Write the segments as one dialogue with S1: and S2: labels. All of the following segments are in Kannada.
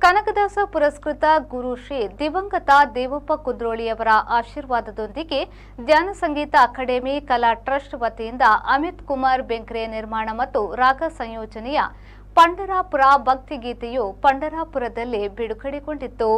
S1: ಕನಕದಾಸ ಪುರಸ್ಕೃತ ಗುರು ಶ್ರೀ ದಿವಂಗತ ದೇವಪ್ಪ ಕುದ್ರೋಳಿಯವರ ಆಶೀರ್ವಾದದೊಂದಿಗೆ ಧ್ಯಾನ ಸಂಗೀತ ಅಕಾಡೆಮಿ ಕಲಾ ಟ್ರಸ್ಟ್ ವತಿಯಿಂದ ಅಮಿತ್ ಕುಮಾರ್ ಬೆಂಕ್ರೆ ನಿರ್ಮಾಣ ಮತ್ತು ರಾಗ ಸಂಯೋಜನೆಯ ಪಂಡರಾಪುರ ಭಕ್ತಿಗೀತೆಯು ಪಂಡರಾಪುರದಲ್ಲಿ ಬಿಡುಗಡೆಗೊಂಡಿತ್ತು.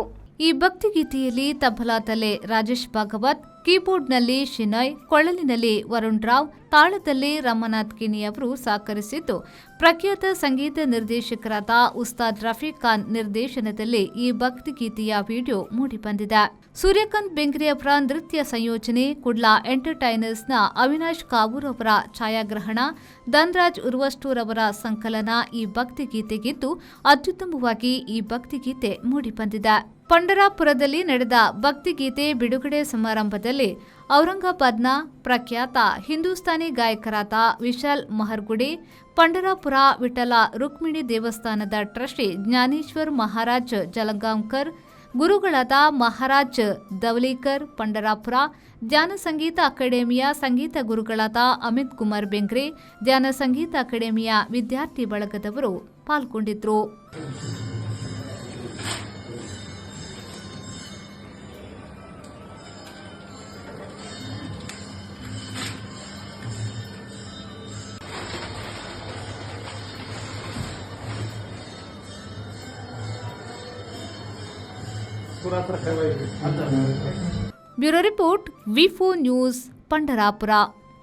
S1: ಈ ಭಕ್ತಿಗೀತೆಯಲ್ಲಿ ತಬಲಾದಲ್ಲಿ ರಾಜೇಶ್ ಭಾಗವತ್, ಕೀಬೋರ್ಡ್ನಲ್ಲಿ ಶಿನಯ್, ಕೊಳಲಿನಲ್ಲಿ ವರುಣ್ ರಾವ್, ತಾಳದಲ್ಲಿ ರಮನಾಥ್ ಕಿನಿ ಅವರು ಸಹಕರಿಸಿದ್ದು, ಪ್ರಖ್ಯಾತ ಸಂಗೀತ ನಿರ್ದೇಶಕರಾದ ಉಸ್ತಾದ್ ರಫೀಕ್ ಖಾನ್ ನಿರ್ದೇಶನದಲ್ಲಿ ಈ ಭಕ್ತಿಗೀತೆಯ ವಿಡಿಯೋ ಮೂಡಿಬಂದಿದೆ. ಸೂರ್ಯಕಾಂತ್ ಬೆಂಗ್ರೆ ಅವರ ನೃತ್ಯ ಸಂಯೋಜನೆ, ಕುಡ್ಲಾ ಎಂಟರ್ಟೈನರ್ಸ್ನ ಅವಿನಾಶ್ ಕಾವೂರ್ ಅವರ ಛಾಯಾಗ್ರಹಣ, ಧನ್ರಾಜ್ ಉರ್ವಷ್ಟೂರ್ ಅವರ ಸಂಕಲನ ಈ ಭಕ್ತಿಗೀತೆಗಿದ್ದು ಅತ್ಯುತ್ತಮವಾಗಿ ಈ ಭಕ್ತಿಗೀತೆ ಮೂಡಿಬಂದಿದೆ. ಪಂಡರಾಪುರದಲ್ಲಿ ನಡೆದ ಭಕ್ತಿಗೀತೆ ಬಿಡುಗಡೆ ಸಮಾರಂಭದಲ್ಲಿ ಔರಂಗಾಬಾದ್ನ ಪ್ರಖ್ಯಾತ ಹಿಂದೂಸ್ತಾನಿ ಗಾಯಕರಾದ ವಿಶಾಲ್ ಮಹರ್ಗುಡಿ, ಪಂಡರಾಪುರ ವಿಠಲ ರುಕ್ಮಿಣಿ ದೇವಸ್ಥಾನದ ಟ್ರಸ್ಟಿ ಜ್ಞಾನೇಶ್ವರ್ ಮಹಾರಾಜ್ ಜಲಗಾಂವ್ಕರ್, ಗುರುಗಳಾದ ಮಹಾರಾಜ್ ದವಲಿಕರ್, ಪಂಡರಾಪುರ ಧ್ಯಾನ ಸಂಗೀತ ಅಕಾಡೆಮಿಯ ಸಂಗೀತ ಗುರುಗಳಾದ ಅಮಿತ್ ಕುಮಾರ್ ಬೆಂಗ್ರೆ, ಧ್ಯಾನ ಸಂಗೀತ ಅಕಾಡೆಮಿಯ ವಿದ್ಯಾರ್ಥಿ ಬಳಗದವರು ಪಾಲ್ಗೊಂಡಿದ್ದರು. ಬ್ಯೂರೋ ರಿಪೋರ್ಟ್, ವಿ4 ನ್ಯೂಸ್, ಪಂಡರಾಪುರ.